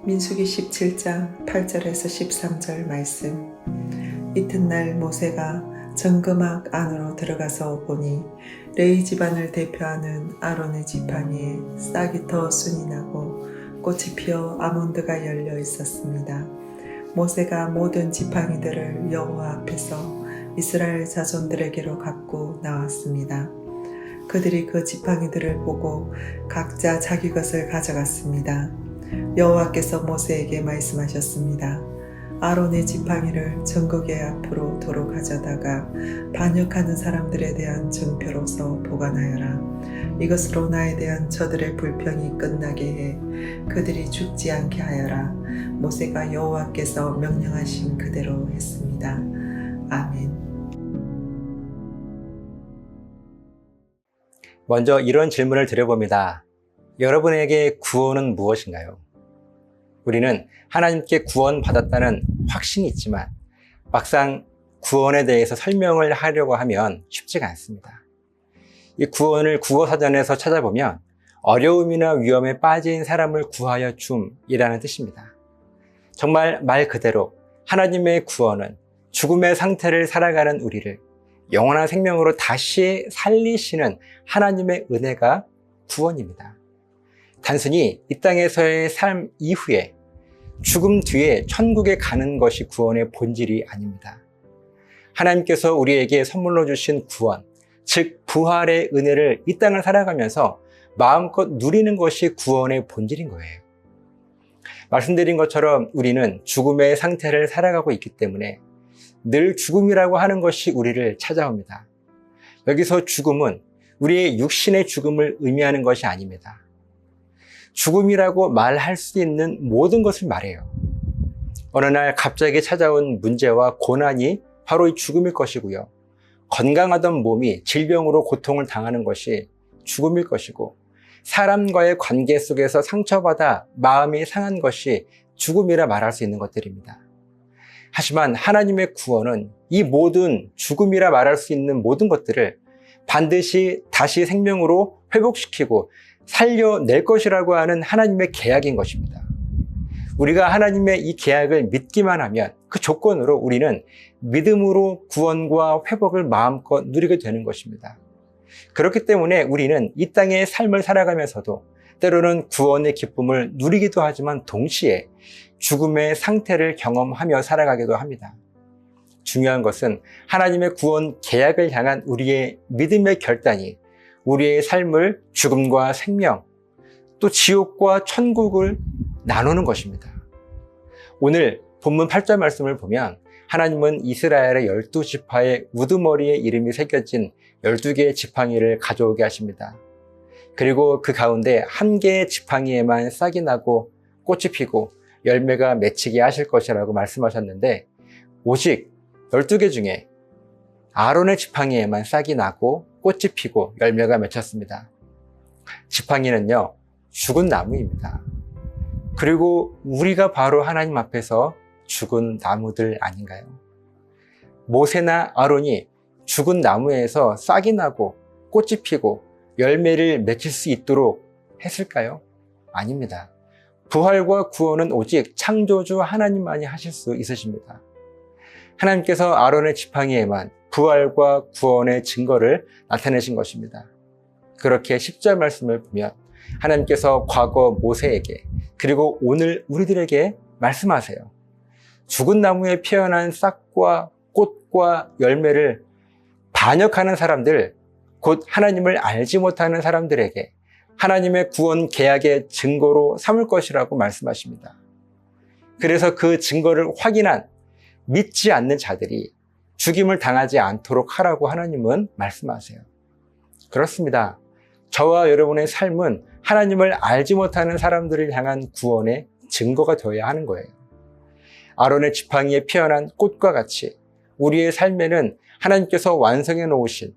민수기 17장 8절에서 13절 말씀. 이튿날 모세가 정금악 안으로 들어가서 보니 레위 집안을 대표하는 아론의 지팡이에 싹이 더 순이 나고 꽃이 피어 아몬드가 열려 있었습니다. 모세가 모든 지팡이들을 여호와 앞에서 이스라엘 자손들에게로 갖고 나왔습니다. 그들이 그 지팡이들을 보고 각자 자기 것을 가져갔습니다. 여호와께서 모세에게 말씀하셨습니다. 아론의 지팡이를 정거계 앞으로 도로 가져다가 반역하는 사람들에 대한 증표로서 보관하여라. 이것으로 나에 대한 저들의 불평이 끝나게 해 그들이 죽지 않게 하여라. 모세가 여호와께서 명령하신 그대로 했습니다. 아멘. 먼저 이런 질문을 드려봅니다. 여러분에게 구원은 무엇인가요? 우리는 하나님께 구원받았다는 확신이 있지만 막상 구원에 대해서 설명을 하려고 하면 쉽지가 않습니다. 이 구원을 국어사전에서 찾아보면 어려움이나 위험에 빠진 사람을 구하여 줌이라는 뜻입니다. 정말 말 그대로 하나님의 구원은 죽음의 상태를 살아가는 우리를 영원한 생명으로 다시 살리시는 하나님의 은혜가 구원입니다. 단순히 이 땅에서의 삶 이후에 죽음 뒤에 천국에 가는 것이 구원의 본질이 아닙니다. 하나님께서 우리에게 선물로 주신 구원, 즉 부활의 은혜를 이 땅을 살아가면서 마음껏 누리는 것이 구원의 본질인 거예요. 말씀드린 것처럼 우리는 죽음의 상태를 살아가고 있기 때문에 늘 죽음이라고 하는 것이 우리를 찾아옵니다. 여기서 죽음은 우리의 육신의 죽음을 의미하는 것이 아닙니다. 죽음이라고 말할 수 있는 모든 것을 말해요. 어느 날 갑자기 찾아온 문제와 고난이 바로 이 죽음일 것이고요. 건강하던 몸이 질병으로 고통을 당하는 것이 죽음일 것이고, 사람과의 관계 속에서 상처받아 마음이 상한 것이 죽음이라 말할 수 있는 것들입니다. 하지만 하나님의 구원은 이 모든 죽음이라 말할 수 있는 모든 것들을 반드시 다시 생명으로 회복시키고 살려낼 것이라고 하는 하나님의 계약인 것입니다. 우리가 하나님의 이 계약을 믿기만 하면 그 조건으로 우리는 믿음으로 구원과 회복을 마음껏 누리게 되는 것입니다. 그렇기 때문에 우리는 이 땅의 삶을 살아가면서도 때로는 구원의 기쁨을 누리기도 하지만 동시에 죽음의 상태를 경험하며 살아가기도 합니다. 중요한 것은 하나님의 구원 계약을 향한 우리의 믿음의 결단이 우리의 삶을 죽음과 생명, 또 지옥과 천국을 나누는 것입니다. 오늘 본문 8절 말씀을 보면 하나님은 이스라엘의 12지파의 우두머리에 이름이 새겨진 12개의 지팡이를 가져오게 하십니다. 그리고 그 가운데 한 개의 지팡이에만 싹이 나고 꽃이 피고 열매가 맺히게 하실 것이라고 말씀하셨는데, 오직 12개 중에 아론의 지팡이에만 싹이 나고 꽃이 피고 열매가 맺혔습니다. 지팡이는요, 죽은 나무입니다. 그리고 우리가 바로 하나님 앞에서 죽은 나무들 아닌가요? 모세나 아론이 죽은 나무에서 싹이 나고 꽃이 피고 열매를 맺힐 수 있도록 했을까요? 아닙니다. 부활과 구원은 오직 창조주 하나님만이 하실 수 있으십니다. 하나님께서 아론의 지팡이에만 부활과 구원의 증거를 나타내신 것입니다. 그렇게 10절 말씀을 보면 하나님께서 과거 모세에게 그리고 오늘 우리들에게 말씀하세요. 죽은 나무에 피어난 싹과 꽃과 열매를 반역하는 사람들, 곧 하나님을 알지 못하는 사람들에게 하나님의 구원 계약의 증거로 삼을 것이라고 말씀하십니다. 그래서 그 증거를 확인한 믿지 않는 자들이 죽임을 당하지 않도록 하라고 하나님은 말씀하세요. 그렇습니다. 저와 여러분의 삶은 하나님을 알지 못하는 사람들을 향한 구원의 증거가 되어야 하는 거예요. 아론의 지팡이에 피어난 꽃과 같이 우리의 삶에는 하나님께서 완성해 놓으신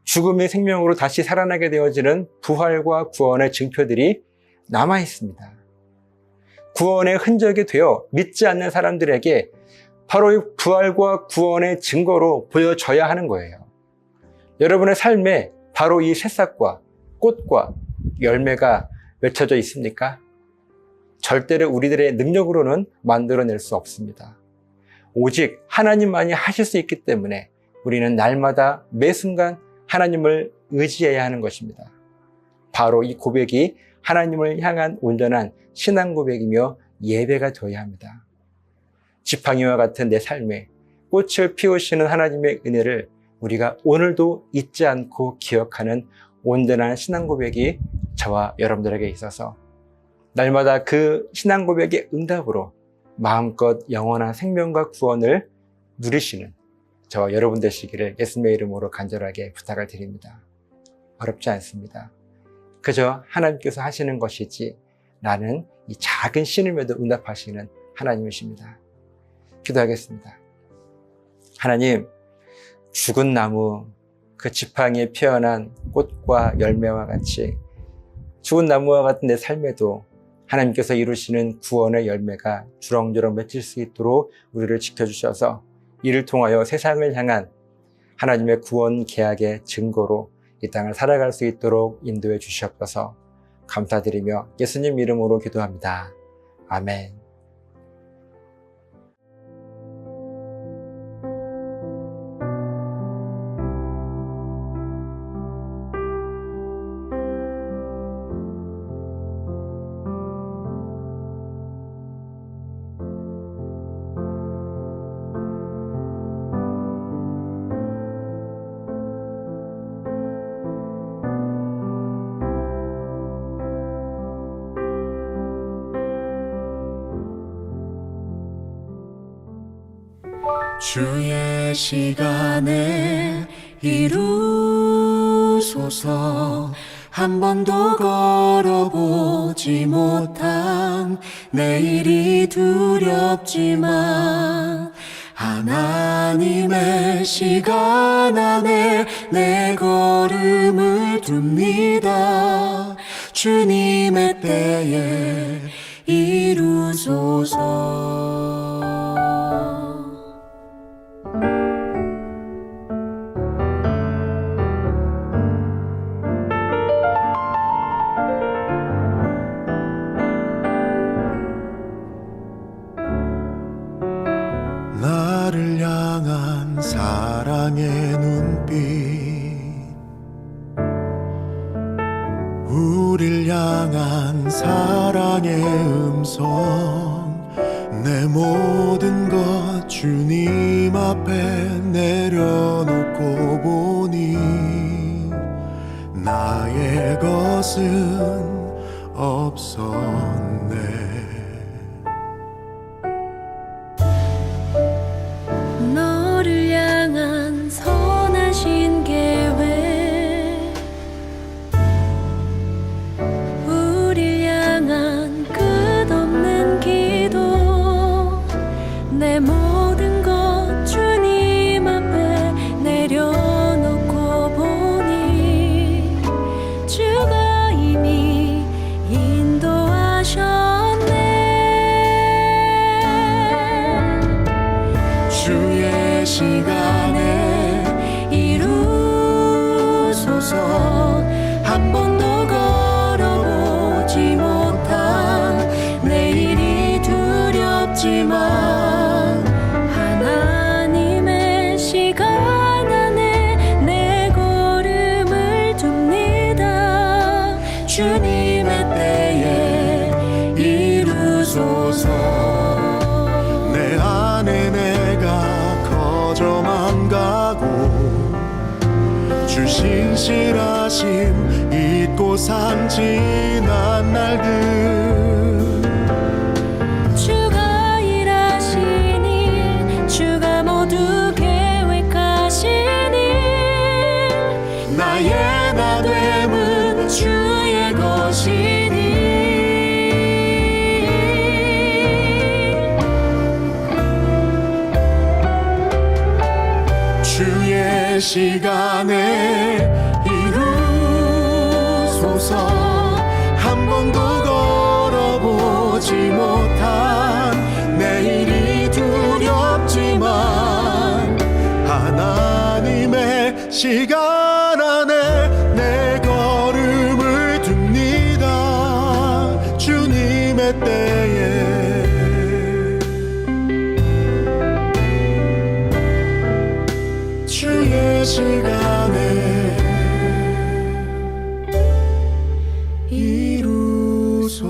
죽음의 생명으로 다시 살아나게 되어지는 부활과 구원의 증표들이 남아 있습니다. 구원의 흔적이 되어 믿지 않는 사람들에게 바로 이 부활과 구원의 증거로 보여져야 하는 거예요. 여러분의 삶에 바로 이 새싹과 꽃과 열매가 맺혀져 있습니까? 절대로 우리들의 능력으로는 만들어낼 수 없습니다. 오직 하나님만이 하실 수 있기 때문에 우리는 날마다 매 순간 하나님을 의지해야 하는 것입니다. 바로 이 고백이 하나님을 향한 온전한 신앙 고백이며 예배가 되어야 합니다. 지팡이와 같은 내 삶에 꽃을 피우시는 하나님의 은혜를 우리가 오늘도 잊지 않고 기억하는 온전한 신앙 고백이 저와 여러분들에게 있어서 날마다 그 신앙 고백의 응답으로 마음껏 영원한 생명과 구원을 누리시는 저와 여러분 되시기를 예수님의 이름으로 간절하게 부탁을 드립니다. 어렵지 않습니다. 그저 하나님께서 하시는 것이지 나는 이 작은 신음에도 응답하시는 하나님이십니다. 기도하겠습니다. 하나님, 죽은 나무, 그 지팡이에 피어난 꽃과 열매와 같이 죽은 나무와 같은 내 삶에도 하나님께서 이루시는 구원의 열매가 주렁주렁 맺힐 수 있도록 우리를 지켜주셔서 이를 통하여 세상을 향한 하나님의 구원 계약의 증거로 이 땅을 살아갈 수 있도록 인도해 주시옵소서. 감사드리며 예수님 이름으로 기도합니다. 아멘. 주의 시간에 이루소서. 한 번도 걸어보지 못한 내일이 두렵지만 하나님의 시간 안에 내 걸음을 둡니다. 주님의 때에 이루소서. 나를 향한 사랑의 눈빛, 우릴 향한 사랑의 음성, 내 모든 것 주님 앞에 내려놓고 보니 나의 것은 없었네. 너를 향한 선하신 계획, 우릴 향한 끝없는 기도, 내 모든 것 주님 앞에 내려놓고 보니 주가 이미 인도하셨네. 주의 시간에 이루소서. 한 번도 걸어보지 못한 내일이 두렵지만 하나님의 시간 안에 내 걸음을 둡니다. 주님의 때에 이루소서. 내 안에 내가 거저만 가고 주 신실하심 잊고 산 지난 날들, 주가 일하신 일, 주가 모두 계획하신 일, 나의 나됨은 주의 것이니 주의 시간에 이루소서. 한 번도 걸어보지 못한 내일이 두렵지만 하나님의 시간 안에 내 걸음을 둡니다. 주님의 때 이루소서.